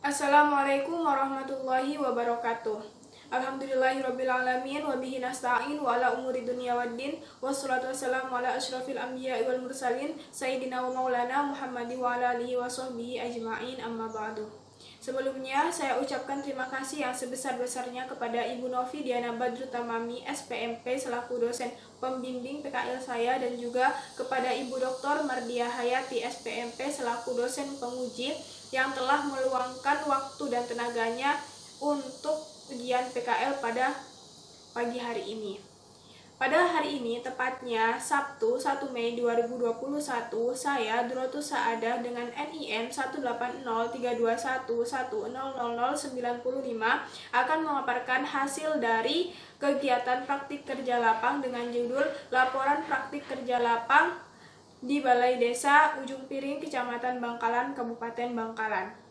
Assalamualaikum warahmatullahi wabarakatuh. Alhamdulillahirrabbilalamin. Wabihi nasta'in wa ala umuri dunia waddin. Wassalatu wassalamu ala ashrafil anbiya wal mursalin Sayyidina wa maulana Muhammadi wa ala alihi wa sahbihi ajma'in, amma ba'du. Sebelumnya saya ucapkan terima kasih yang sebesar-besarnya kepada Ibu Novi Diana Badru Tamami SPMP selaku dosen pembimbing PKL saya, dan juga kepada Ibu Dr. Mardia Hayati SPMP selaku dosen penguji yang telah meluangkan waktu dan tenaganya untuk ujian PKL pada pagi hari ini. Pada hari ini, tepatnya Sabtu 1 Mei 2021, saya, Drotus Saadah dengan NIM 1803211000095 akan memaparkan hasil dari kegiatan praktik kerja lapang dengan judul Laporan Praktik Kerja Lapang di Balai Desa Ujung Piring, Kecamatan Bangkalan, Kabupaten Bangkalan.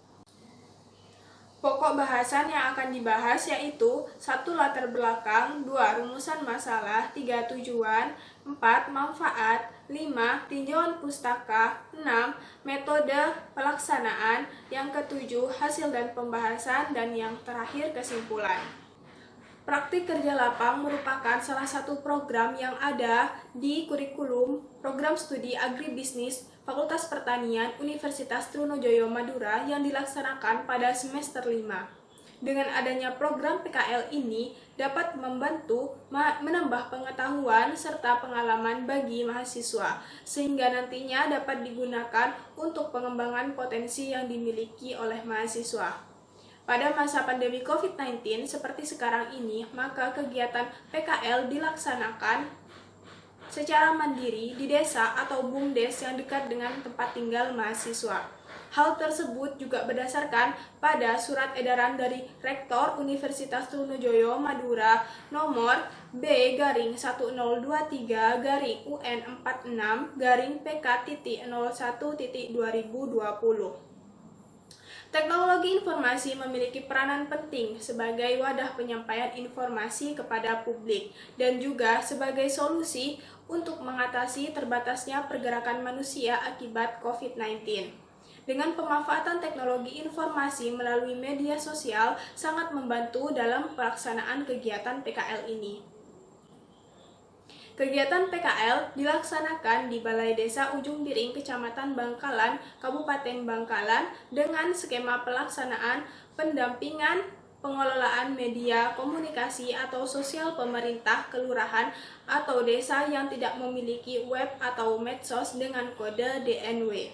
Pokok bahasan yang akan dibahas yaitu 1. Latar belakang, 2. Rumusan masalah, 3. Tujuan, 4. Manfaat, 5. Tinjauan pustaka, 6. Metode pelaksanaan, yang ketujuh hasil dan pembahasan, dan yang terakhir kesimpulan. Praktik kerja lapang merupakan salah satu program yang ada di kurikulum program studi agribisnis Fakultas Pertanian Universitas Trunojoyo Madura yang dilaksanakan pada semester 5. Dengan adanya program PKL ini dapat membantu menambah pengetahuan serta pengalaman bagi mahasiswa, sehingga nantinya dapat digunakan untuk pengembangan potensi yang dimiliki oleh mahasiswa. Pada masa pandemi COVID-19 seperti sekarang ini, maka kegiatan PKL dilaksanakan secara mandiri di desa atau BUMDes yang dekat dengan tempat tinggal mahasiswa. Hal tersebut juga berdasarkan pada surat edaran dari Rektor Universitas Trunojoyo Madura nomor B-13UN46-PK.01.2020. Teknologi informasi memiliki peranan penting sebagai wadah penyampaian informasi kepada publik dan juga sebagai solusi untuk mengatasi terbatasnya pergerakan manusia akibat COVID-19. Dengan pemanfaatan teknologi informasi melalui media sosial sangat membantu dalam pelaksanaan kegiatan PKL ini. Kegiatan PKL dilaksanakan di Balai Desa Ujung Piring, Kecamatan Bangkalan, Kabupaten Bangkalan dengan skema pelaksanaan pendampingan pengelolaan media komunikasi atau sosial pemerintah kelurahan atau desa yang tidak memiliki web atau medsos dengan kode DNW.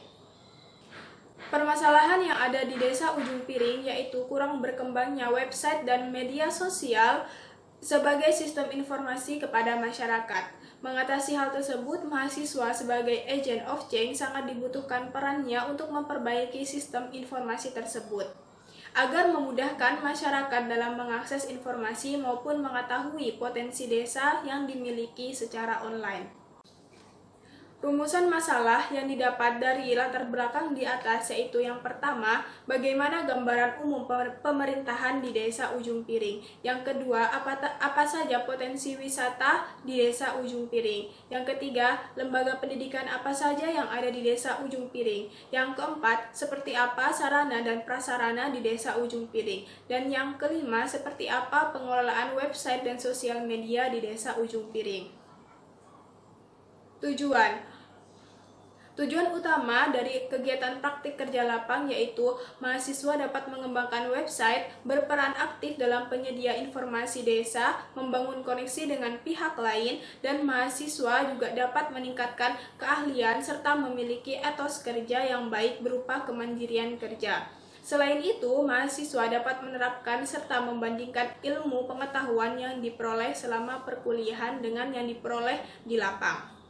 Permasalahan yang ada di Desa Ujung Piring yaitu kurang berkembangnya website dan media sosial sebagai sistem informasi kepada masyarakat. Mengatasi hal tersebut, mahasiswa sebagai agent of change sangat dibutuhkan perannya untuk memperbaiki sistem informasi tersebut, agar memudahkan masyarakat dalam mengakses informasi maupun mengetahui potensi desa yang dimiliki secara online. Rumusan masalah yang didapat dari latar belakang di atas yaitu yang pertama, bagaimana gambaran umum pemerintahan di Desa Ujung Piring. Yang kedua, apa saja potensi wisata di Desa Ujung Piring. Yang ketiga, lembaga pendidikan apa saja yang ada di Desa Ujung Piring. Yang keempat, seperti apa sarana dan prasarana di Desa Ujung Piring. Dan yang kelima, seperti apa pengelolaan website dan sosial media di Desa Ujung Piring. Tujuan utama dari kegiatan praktik kerja lapang yaitu mahasiswa dapat mengembangkan website, berperan aktif dalam penyedia informasi desa, membangun koneksi dengan pihak lain, dan mahasiswa juga dapat meningkatkan keahlian serta memiliki etos kerja yang baik berupa kemandirian kerja. Selain itu, mahasiswa dapat menerapkan serta membandingkan ilmu pengetahuan yang diperoleh selama perkuliahan dengan yang diperoleh di lapang.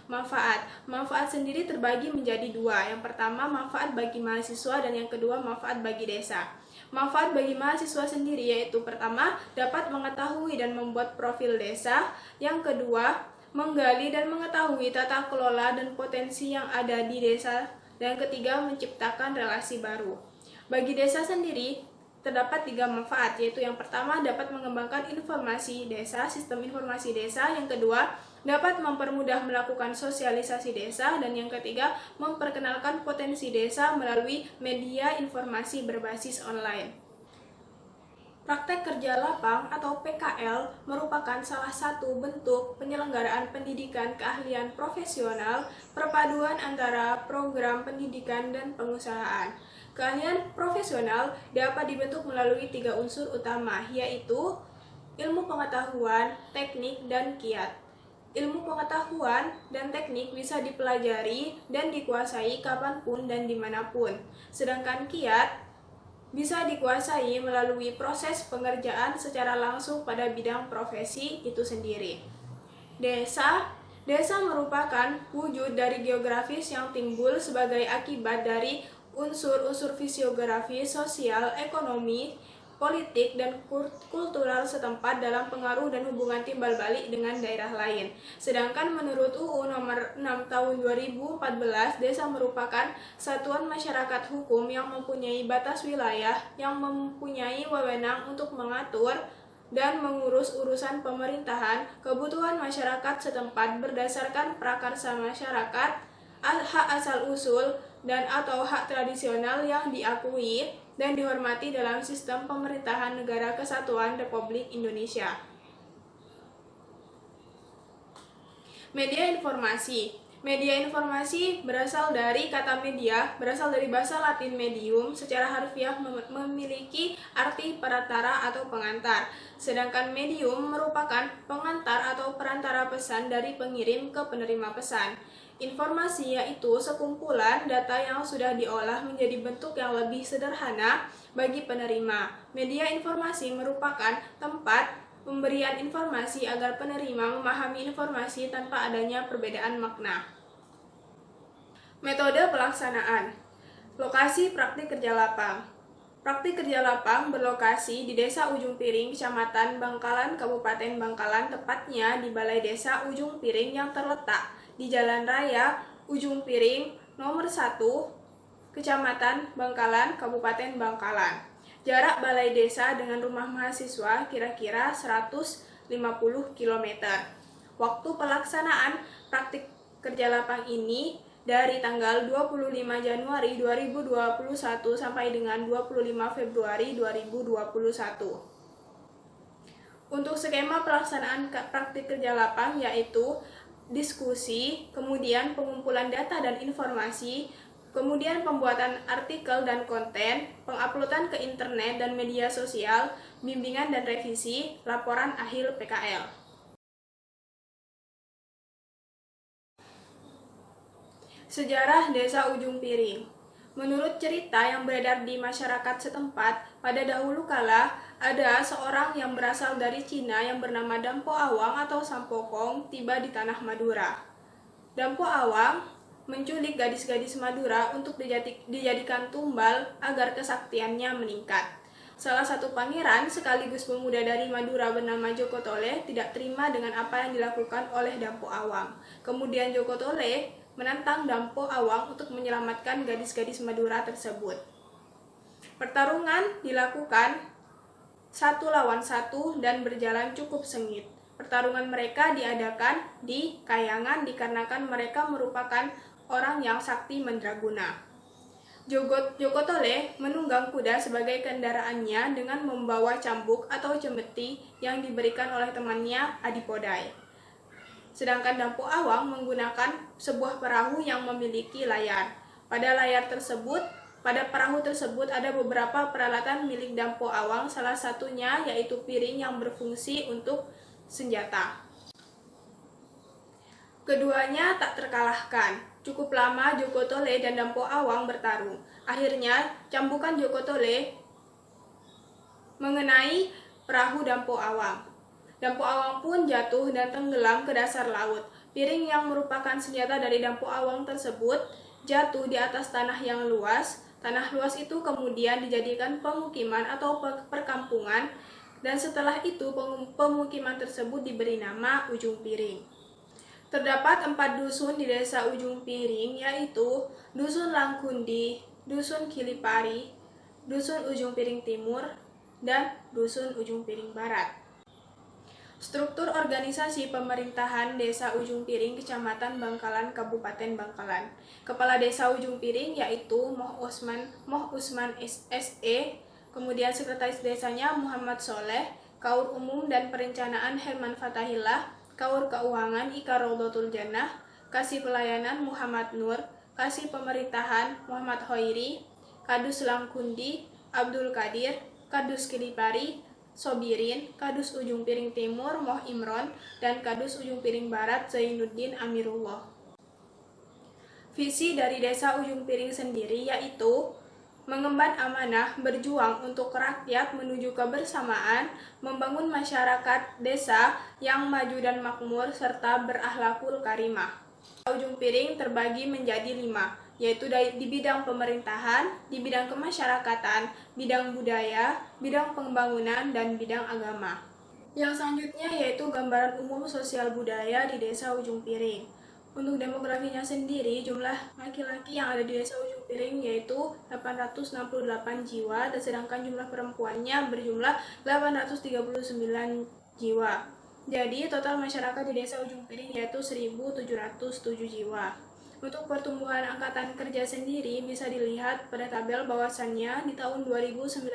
Manfaat sendiri terbagi menjadi dua. Yang pertama, manfaat bagi mahasiswa, dan yang kedua, manfaat bagi desa. Manfaat bagi mahasiswa sendiri yaitu pertama, dapat mengetahui dan membuat profil desa. Yang kedua, menggali dan mengetahui tata kelola dan potensi yang ada di desa. Dan yang ketiga, menciptakan relasi baru. Bagi desa sendiri, terdapat 3 manfaat, yaitu yang pertama dapat mengembangkan informasi desa, sistem informasi desa, yang kedua dapat mempermudah melakukan sosialisasi desa, dan yang ketiga, memperkenalkan potensi desa melalui media informasi berbasis online. Praktek kerja lapang atau PKL merupakan salah satu bentuk penyelenggaraan pendidikan keahlian profesional perpaduan antara program pendidikan dan pengusahaan. Keahlian profesional dapat dibentuk melalui 3 unsur utama, yaitu ilmu pengetahuan, teknik, dan kiat. Ilmu pengetahuan dan teknik bisa dipelajari dan dikuasai kapanpun dan dimanapun, sedangkan kiat bisa dikuasai melalui proses pengerjaan secara langsung pada bidang profesi itu sendiri. Desa merupakan wujud dari geografis yang timbul sebagai akibat dari unsur-unsur fisiografi, sosial, ekonomi, politik, dan kultural setempat dalam pengaruh dan hubungan timbal balik dengan daerah lain. Sedangkan menurut UU nomor 6 tahun 2014, desa merupakan satuan masyarakat hukum yang mempunyai batas wilayah yang mempunyai wewenang untuk mengatur dan mengurus urusan pemerintahan, kebutuhan masyarakat setempat berdasarkan prakarsa masyarakat, hak asal-usul, dan atau hak tradisional yang diakui dan dihormati dalam sistem pemerintahan Negara Kesatuan Republik Indonesia. Media informasi. Media informasi berasal dari kata media, berasal dari bahasa Latin medium, secara harfiah memiliki arti perantara atau pengantar. Sedangkan medium merupakan pengantar atau perantara pesan dari pengirim ke penerima pesan. Informasi yaitu sekumpulan data yang sudah diolah menjadi bentuk yang lebih sederhana bagi penerima. Media informasi merupakan tempat pemberian informasi agar penerima memahami informasi tanpa adanya perbedaan makna. Metode pelaksanaan. Lokasi praktik kerja lapang. Praktik kerja lapang berlokasi di Desa Ujung Piring, Kecamatan Bangkalan, Kabupaten Bangkalan, tepatnya di Balai Desa Ujung Piring yang terletak di Jalan Raya Ujung Piring nomor 1, Kecamatan Bangkalan, Kabupaten Bangkalan. Jarak balai desa dengan rumah mahasiswa kira-kira 150 km. Waktu pelaksanaan praktik kerja lapang ini dari tanggal 25 Januari 2021 sampai dengan 25 Februari 2021. Untuk skema pelaksanaan praktik kerja lapang yaitu diskusi, kemudian pengumpulan data dan informasi, kemudian pembuatan artikel dan konten, penguploadan ke internet dan media sosial, bimbingan dan revisi, laporan akhir PKL. Sejarah Desa Ujung Piring. Menurut cerita yang beredar di masyarakat setempat, pada dahulu kala ada seorang yang berasal dari Cina yang bernama Dampo Awang atau Sampokong tiba di tanah Madura. Dampo Awang menculik gadis-gadis Madura untuk dijadikan tumbal agar kesaktiannya meningkat. Salah satu pangeran sekaligus pemuda dari Madura bernama Joko Tole tidak terima dengan apa yang dilakukan oleh Dampo Awang. Kemudian Joko Tole menantang Dampo Awang untuk menyelamatkan gadis-gadis Madura tersebut. Pertarungan dilakukan 1 lawan 1 dan berjalan cukup sengit. Pertarungan mereka diadakan di Kayangan dikarenakan mereka merupakan orang yang sakti mandraguna. Joko Tole menunggang kuda sebagai kendaraannya dengan membawa cambuk atau cembeti yang diberikan oleh temannya Adipodai. Sedangkan Dampo Awang menggunakan sebuah perahu yang memiliki layar. Pada perahu tersebut ada beberapa peralatan milik Dampo Awang, salah satunya yaitu piring yang berfungsi untuk senjata. Keduanya tak terkalahkan. Cukup lama Joko Tole dan Dampo Awang bertarung. Akhirnya cambukan Joko Tole mengenai perahu Dampo Awang. Dampo Awang pun jatuh dan tenggelam ke dasar laut. Piring yang merupakan senjata dari Dampo Awang tersebut jatuh di atas tanah yang luas. Tanah luas itu kemudian dijadikan pemukiman atau perkampungan, dan setelah itu pemukiman tersebut diberi nama Ujung Piring. Terdapat 4 dusun di Desa Ujung Piring, yaitu Dusun Langkundi, Dusun Kilipari, Dusun Ujung Piring Timur, dan Dusun Ujung Piring Barat. Struktur organisasi pemerintahan Desa Ujung Piring, Kecamatan Bangkalan, Kabupaten Bangkalan. Kepala Desa Ujung Piring yaitu Moh Usman SE, kemudian Sekretaris Desanya Muhammad Soleh, Kaur Umum dan Perencanaan Herman Fatahillah, Kaur Keuangan Ika Rodotul Jannah, Kasih Pelayanan Muhammad Nur, Kasih Pemerintahan Muhammad Hoiri, Kadus Langkundi Abdul Qadir, Kadus Kilipari Sobirin, Kadus Ujung Piring Timur Moh Imron, dan Kadus Ujung Piring Barat Zainuddin Amirullah. Visi dari Desa Ujung Piring sendiri yaitu mengemban amanah, berjuang untuk rakyat menuju kebersamaan, membangun masyarakat desa yang maju dan makmur, serta berakhlakul karimah. Ujung Piring terbagi menjadi 5, yaitu di bidang pemerintahan, di bidang kemasyarakatan, bidang budaya, bidang pembangunan, dan bidang agama. Yang selanjutnya yaitu gambaran umum sosial budaya di Desa Ujung Piring. Untuk demografinya sendiri, jumlah laki-laki yang ada di Desa Ujung Piring yaitu 868 jiwa, dan sedangkan jumlah perempuannya berjumlah 839 jiwa. Jadi, total masyarakat di Desa Ujung Piring yaitu 1.707 jiwa. Untuk pertumbuhan angkatan kerja sendiri bisa dilihat pada tabel bahwasannya di tahun 2019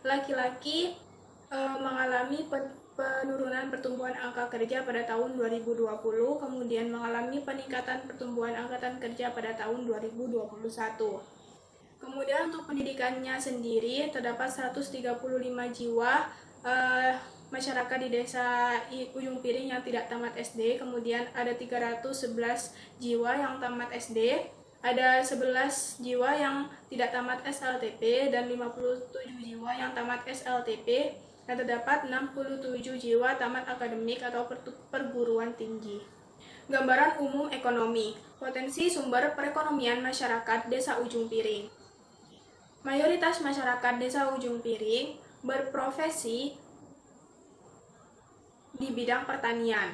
laki-laki mengalami penurunan pertumbuhan angka kerja pada tahun 2020, kemudian mengalami peningkatan pertumbuhan angkatan kerja pada tahun 2021. Kemudian untuk pendidikannya sendiri terdapat 135 jiwa masyarakat di Desa Ujung Piring yang tidak tamat SD, kemudian ada 311 jiwa yang tamat SD, ada 11 jiwa yang tidak tamat SLTP, dan 57 jiwa yang tamat SLTP, dan terdapat 67 jiwa tamat akademik atau perguruan tinggi. Gambaran umum ekonomi, potensi sumber perekonomian masyarakat Desa Ujung Piring. Mayoritas masyarakat Desa Ujung Piring berprofesi di bidang pertanian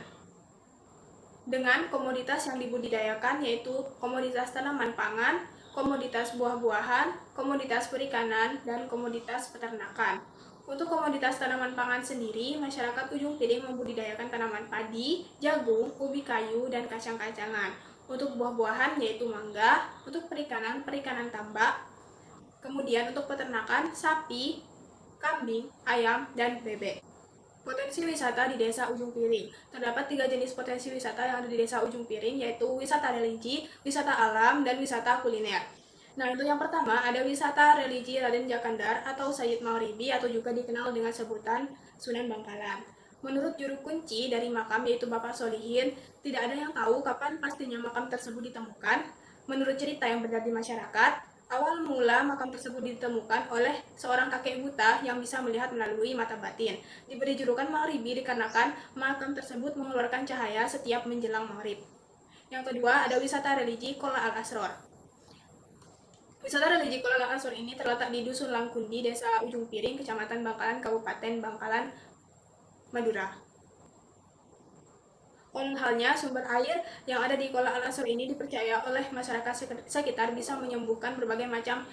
dengan komoditas yang dibudidayakan yaitu komoditas tanaman pangan, komoditas buah-buahan, komoditas perikanan, dan komoditas peternakan. Untuk komoditas tanaman pangan sendiri, masyarakat Ujung Piring membudidayakan tanaman padi, jagung, ubi kayu, dan kacang-kacangan. Untuk buah-buahan yaitu mangga, untuk perikanan tambak, kemudian untuk peternakan sapi, kambing, ayam, dan bebek. Potensi wisata di Desa Ujung Piring. Terdapat 3 jenis potensi wisata yang ada di Desa Ujung Piring, yaitu wisata religi, wisata alam, dan wisata kuliner. Nah, untuk yang pertama ada wisata religi Raden Jakandar atau Sayyid Maghribi, atau juga dikenal dengan sebutan Sunan Bangkalan. Menurut juru kunci dari makam yaitu Bapak Solihin, tidak ada yang tahu kapan pastinya makam tersebut ditemukan. Menurut cerita yang beredar di masyarakat, awal mula makam tersebut ditemukan oleh seorang kakek buta yang bisa melihat melalui mata batin. Diberi julukan Maghribi dikarenakan makam tersebut mengeluarkan cahaya setiap menjelang maghrib. Yang kedua, ada wisata religi Qola Al-Asror. Wisata religi Qola Al-Asror ini terletak di Dusun Langkundi, Desa Ujung Piring, Kecamatan Bangkalan, Kabupaten Bangkalan, Madura. Konon halnya, sumber air yang ada di Qola Al-Asror ini dipercaya oleh masyarakat sekitar bisa menyembuhkan berbagai macam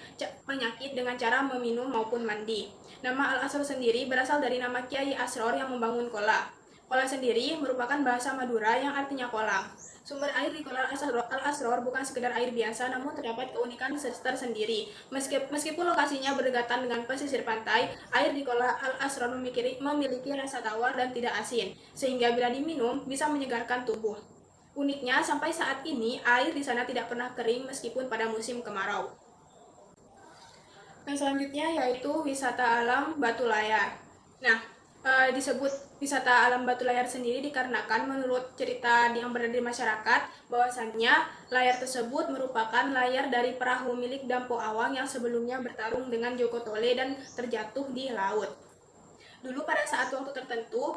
penyakit dengan cara meminum maupun mandi. Nama Al-Asror sendiri berasal dari nama Kiai Asror yang membangun Qola. Qola sendiri merupakan bahasa Madura yang artinya kolam. Sumber air di Qola Al-Asror bukan sekedar air biasa, namun terdapat keunikan tersendiri. Meskipun lokasinya berdekatan dengan pesisir pantai, air di Qola Al-Asror memiliki rasa tawar dan tidak asin, sehingga bila diminum bisa menyegarkan tubuh. Uniknya, sampai saat ini air di sana tidak pernah kering meskipun pada musim kemarau. Yang selanjutnya yaitu wisata alam Batu Layar. Nah, disebut wisata alam Batu Layar sendiri dikarenakan menurut cerita yang berada di masyarakat bahwasannya layar tersebut merupakan layar dari perahu milik Dampo Awang yang sebelumnya bertarung dengan Joko Tole dan terjatuh di laut. Dulu pada saat waktu tertentu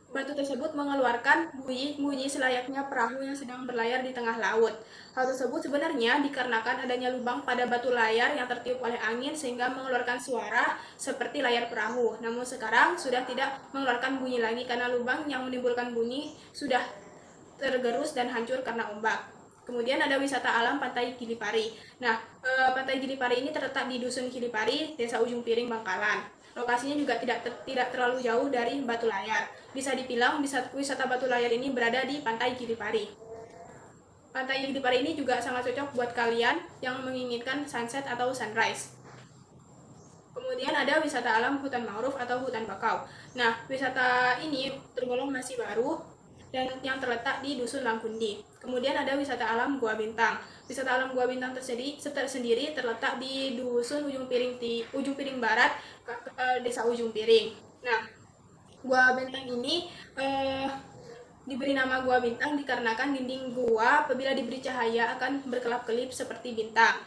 batu tersebut mengeluarkan bunyi selayaknya perahu yang sedang berlayar di tengah laut. Hal tersebut sebenarnya dikarenakan adanya lubang pada batu layar yang tertiup oleh angin sehingga mengeluarkan suara seperti layar perahu. Namun sekarang sudah tidak mengeluarkan bunyi lagi karena lubang yang menimbulkan bunyi sudah tergerus dan hancur karena ombak. Kemudian ada wisata alam Pantai Gilipari. Nah, Pantai Gilipari ini terletak di Dusun Gilipari, Desa Ujung Piring, Bangkalan. Lokasinya juga tidak terlalu jauh dari Batu Layar. Bisa dibilang wisata Batu Layar ini berada di Pantai Gilipari. Pantai Gilipari ini juga sangat cocok buat kalian yang menginginkan sunset atau sunrise. Kemudian ada wisata alam hutan mangrove atau hutan bakau. Nah, wisata ini tergolong masih baru dan yang terletak di Dusun Langkundi. Kemudian ada wisata alam Gua Bintang. Wisata alam Gua Bintang tersendiri terletak di Dusun Ujung Piring Barat, Desa Ujung Piring. Nah, Gua Bintang ini diberi nama Gua Bintang dikarenakan dinding gua apabila diberi cahaya akan berkelap-kelip seperti bintang.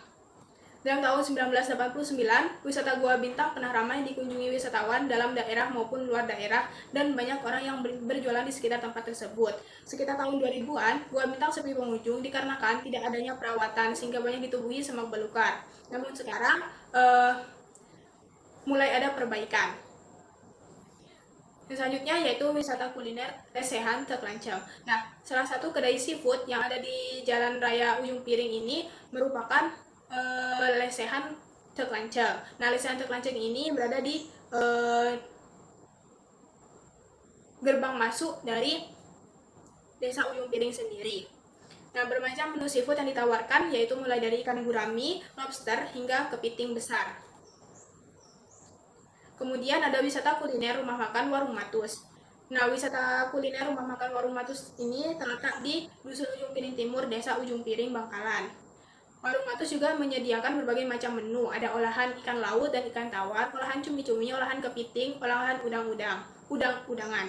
Dalam tahun 1989, wisata Gua Bintang pernah ramai dikunjungi wisatawan dalam daerah maupun luar daerah dan banyak orang yang berjualan di sekitar tempat tersebut. Sekitar tahun 2000-an, Gua Bintang sepi pengunjung dikarenakan tidak adanya perawatan sehingga banyak ditubuhi semak belukar. Namun sekarang mulai ada perbaikan. Yang selanjutnya yaitu wisata kuliner lesehan Teklanceng. Nah, salah satu kedai seafood yang ada di Jalan Raya Ujung Piring ini merupakan lesehan Teklanceng. Nah, lesehan Teklanceng ini berada di gerbang masuk dari Desa Ujung Piring sendiri. Nah, bermacam menu seafood yang ditawarkan yaitu mulai dari ikan gurami, lobster, hingga kepiting besar. Kemudian ada wisata kuliner rumah makan Warung Matus. Nah, wisata kuliner rumah makan Warung Matus ini terletak di Dusun Ujung Piring Timur, Desa Ujung Piring, Bangkalan. Warung Matus juga menyediakan berbagai macam menu. Ada olahan ikan laut dan ikan tawar, olahan cumi-cumi, olahan kepiting, olahan udang-udangan.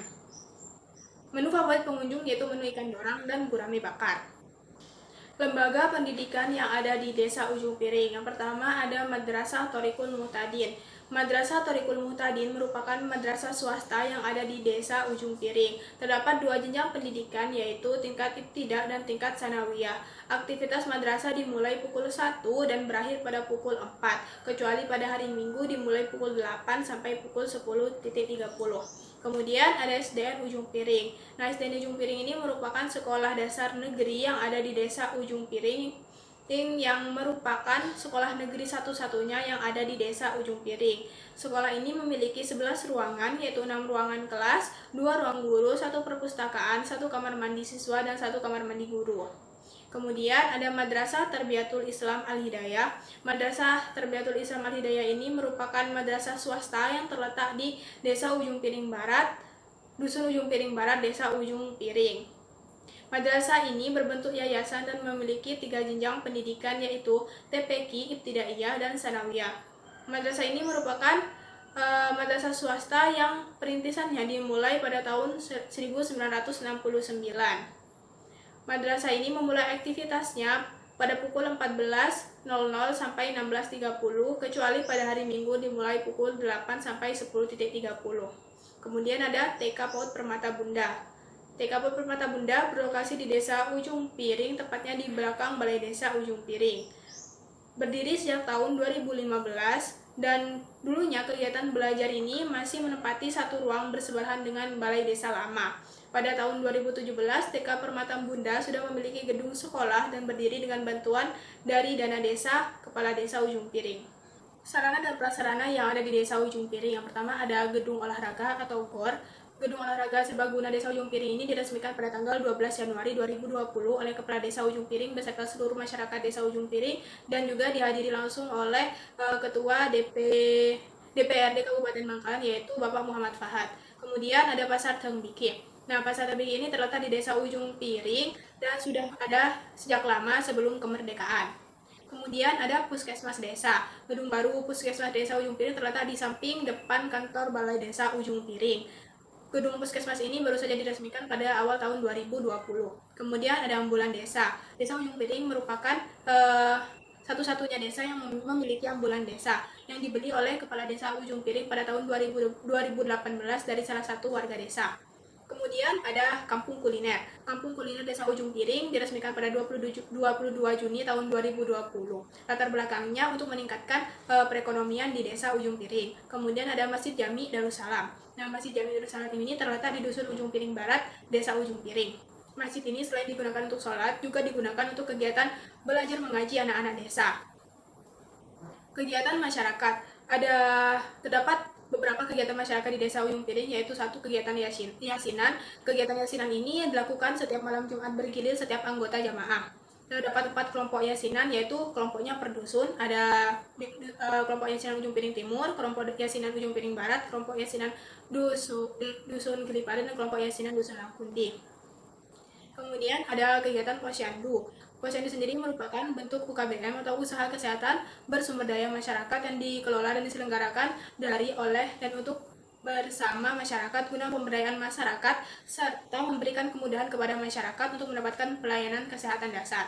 Menu favorit pengunjung yaitu menu ikan dorang dan gurame bakar. Lembaga pendidikan yang ada di Desa Ujung Piring. Yang pertama ada Madrasah Thoriqul Muhtadin. Madrasah Thoriqul Muhtadin merupakan madrasah swasta yang ada di Desa Ujung Piring. Terdapat 2 jenjang pendidikan yaitu tingkat ibtidah dan tingkat sanawiyah. Aktivitas madrasah dimulai pukul 1 dan berakhir pada pukul 4, kecuali pada hari Minggu dimulai pukul 8 sampai pukul 10.30. Kemudian ada SDN Ujung Piring. Nah, SDN Ujung Piring ini merupakan sekolah dasar negeri yang ada di Desa Ujung Piring yang merupakan sekolah negeri satu-satunya yang ada di Desa Ujung Piring. Sekolah ini memiliki 11 ruangan, yaitu 6 ruangan kelas, 2 ruang guru, 1 perpustakaan, 1 kamar mandi siswa, dan 1 kamar mandi guru. Kemudian ada Madrasah Tarbiyatul Islam Al-Hidayah. Madrasah Tarbiyatul Islam Al-Hidayah ini merupakan madrasah swasta yang terletak di Desa Ujung Piring Barat, Dusun Ujung Piring Barat, Desa Ujung Piring. Madrasah ini berbentuk yayasan dan memiliki 3 jenjang pendidikan yaitu TPQ, Ibtidaiyah, dan Sanawiyah. Madrasah ini merupakan madrasah swasta yang perintisannya dimulai pada tahun 1969. Madrasah ini memulai aktivitasnya pada pukul 14.00 sampai 16.30, kecuali pada hari Minggu dimulai pukul 8 sampai 10.30. Kemudian ada TK PAUD Permata Bunda. TK PAUD Permata Bunda berlokasi di Desa Ujung Piring, tepatnya di belakang Balai Desa Ujung Piring. Berdiri sejak tahun 2015 dan dulunya kegiatan belajar ini masih menempati satu ruang bersebelahan dengan Balai Desa lama. Pada tahun 2017, TK Permata Bunda sudah memiliki gedung sekolah dan berdiri dengan bantuan dari dana desa Kepala Desa Ujung Piring. Sarana dan prasarana yang ada di Desa Ujung Piring, yang pertama ada gedung olahraga atau GOR. Gedung olahraga serbaguna Desa Ujung Piring ini diresmikan pada tanggal 12 Januari 2020 oleh Kepala Desa Ujung Piring beserta seluruh masyarakat Desa Ujung Piring dan juga dihadiri langsung oleh Ketua DPRD Kabupaten Bangkalan yaitu Bapak Muhammad Fahad. Kemudian ada Pasar Tengbiki. Nah, Pasar Tengbiki ini terletak di Desa Ujung Piring dan sudah ada sejak lama sebelum kemerdekaan. Kemudian ada Puskesmas Desa. Gedung baru Puskesmas Desa Ujung Piring terletak di samping depan kantor Balai Desa Ujung Piring. Gedung Puskesmas ini baru saja diresmikan pada awal tahun 2020. Kemudian ada Ambulan Desa. Desa Ujung Piring merupakan satu-satunya desa yang memiliki ambulan desa yang dibeli oleh Kepala Desa Ujung Piring pada tahun 2018 dari salah satu warga desa. Kemudian ada Kampung Kuliner. Kampung Kuliner Desa Ujung Piring diresmikan pada 22 Juni tahun 2020. Latar belakangnya untuk meningkatkan perekonomian di Desa Ujung Piring. Kemudian ada Masjid Jami Darussalam. Nah, Masjid Jami Darussalam ini terletak di Dusun Ujung Piring Barat, Desa Ujung Piring. masjid ini selain digunakan untuk sholat, juga digunakan untuk kegiatan belajar mengaji anak-anak desa. Kegiatan masyarakat, terdapat beberapa kegiatan masyarakat di Desa Ujung Piring, yaitu satu kegiatan yasinan. Kegiatan yasinan ini dilakukan setiap malam Jumat bergilir setiap anggota jamaah. Terdapat 4 kelompok yasinan, yaitu kelompoknya per dusun. Ada kelompok yasinan Ujung Piring Timur, kelompok yasinan Ujung Piring Barat, kelompok yasinan dusun Keliparen, dan kelompok yasinan dusun Langkundi. Kemudian ada kegiatan posyandu. Posyandu sendiri merupakan bentuk UKBM atau usaha kesehatan bersumber daya masyarakat yang dikelola dan diselenggarakan oleh dan untuk bersama masyarakat guna pemberdayaan masyarakat serta memberikan kemudahan kepada masyarakat untuk mendapatkan pelayanan kesehatan dasar.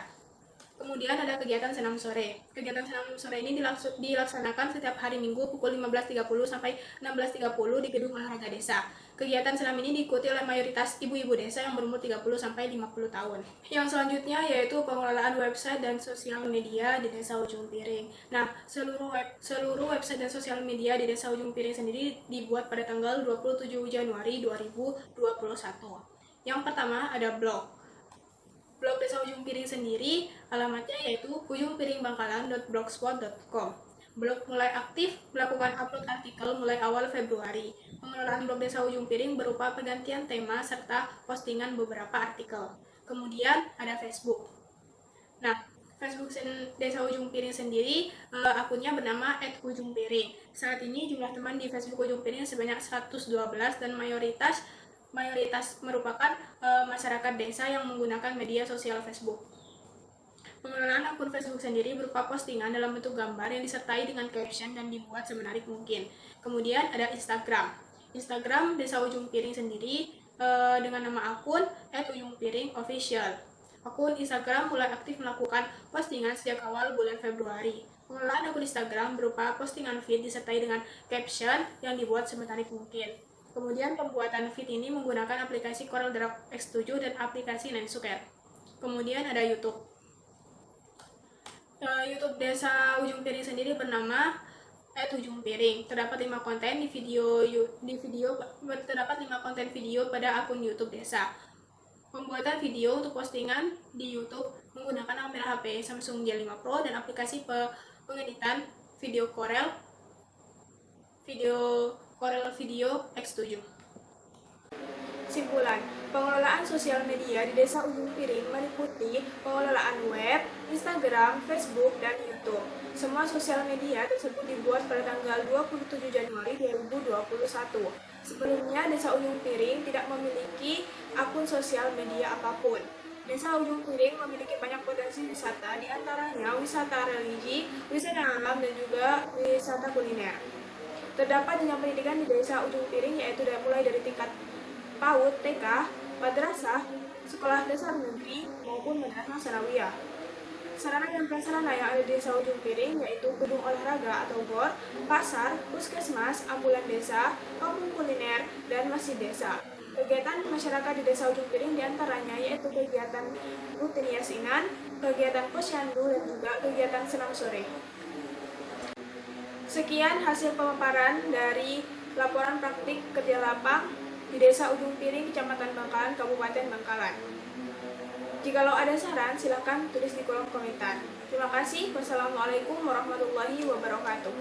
Kemudian ada kegiatan senam sore. Kegiatan senam sore ini dilaksanakan setiap hari Minggu pukul 15.30 sampai 16.30 di gedung olahraga desa. Kegiatan senam ini diikuti oleh mayoritas ibu-ibu desa yang berumur 30 sampai 50 tahun. Yang selanjutnya yaitu pengelolaan website dan sosial media di Desa Ujung Piring. Nah, seluruh website dan sosial media di Desa Ujung Piring sendiri dibuat pada tanggal 27 Januari 2021. Yang pertama ada blog. Blog Desa Ujung Piring sendiri alamatnya yaitu ujungpiringbangkalan.blogspot.com. Blog mulai aktif melakukan upload artikel mulai awal Februari. Pengelolaan blog Desa Ujung Piring berupa pergantian tema serta postingan beberapa artikel. Kemudian ada Facebook. Nah, Facebook Desa Ujung Piring sendiri akunnya bernama @ujungpiring. Saat ini jumlah teman di Facebook Ujung Piring sebanyak 112 dan mayoritas merupakan masyarakat desa yang menggunakan media sosial Facebook. Pengelolaan akun Facebook sendiri berupa postingan dalam bentuk gambar yang disertai dengan caption dan dibuat semenarik mungkin. Kemudian ada Instagram. Instagram Desa Ujung Piring sendiri dengan nama akun @ujungpiringofficial. Akun Instagram mulai aktif melakukan postingan sejak awal bulan Februari. Pengelolaan akun Instagram berupa postingan feed disertai dengan caption yang dibuat semenarik mungkin. Kemudian pembuatan feed ini menggunakan aplikasi CorelDRAW X7 dan aplikasi Ninesuker. Kemudian ada YouTube. YouTube Desa Ujung Piring sendiri bernama @ujungpiring. Terdapat 5 konten terdapat 5 konten video pada akun YouTube Desa. Pembuatan video untuk postingan di YouTube menggunakan kamera HP Samsung J5 Pro dan aplikasi pengeditan video Corel Video X7. Simpulan, pengelolaan sosial media di Desa Ujung Piring meliputi pengelolaan web, Instagram, Facebook, dan YouTube. Semua sosial media tersebut dibuat pada tanggal 27 Januari 2021. Sebelumnya, Desa Ujung Piring tidak memiliki akun sosial media apapun. Desa Ujung Piring memiliki banyak potensi wisata, di antaranya wisata religi, wisata alam, dan juga wisata kuliner. Terdapat jenjang pendidikan di Desa Ujung Piring yaitu mulai dari tingkat PAUD, TK, madrasah, sekolah dasar negeri, maupun madrasah sanawiyah. Sarana dan prasarana yang ada di Desa Ujung Piring yaitu gedung olahraga atau GOR, pasar, puskesmas, ambulan desa, kampung kuliner, dan masjid desa. Kegiatan masyarakat di Desa Ujung Piring diantaranya yaitu kegiatan rutin yasinan, kegiatan posyandu, dan juga kegiatan senam sore. Sekian hasil pemaparan dari laporan praktik kerja lapang di Desa Ujung Piring, Kecamatan Bangkalan, Kabupaten Bangkalan. Jikalau ada saran, silakan tulis di kolom komentar. Terima kasih. Wassalamualaikum warahmatullahi wabarakatuh.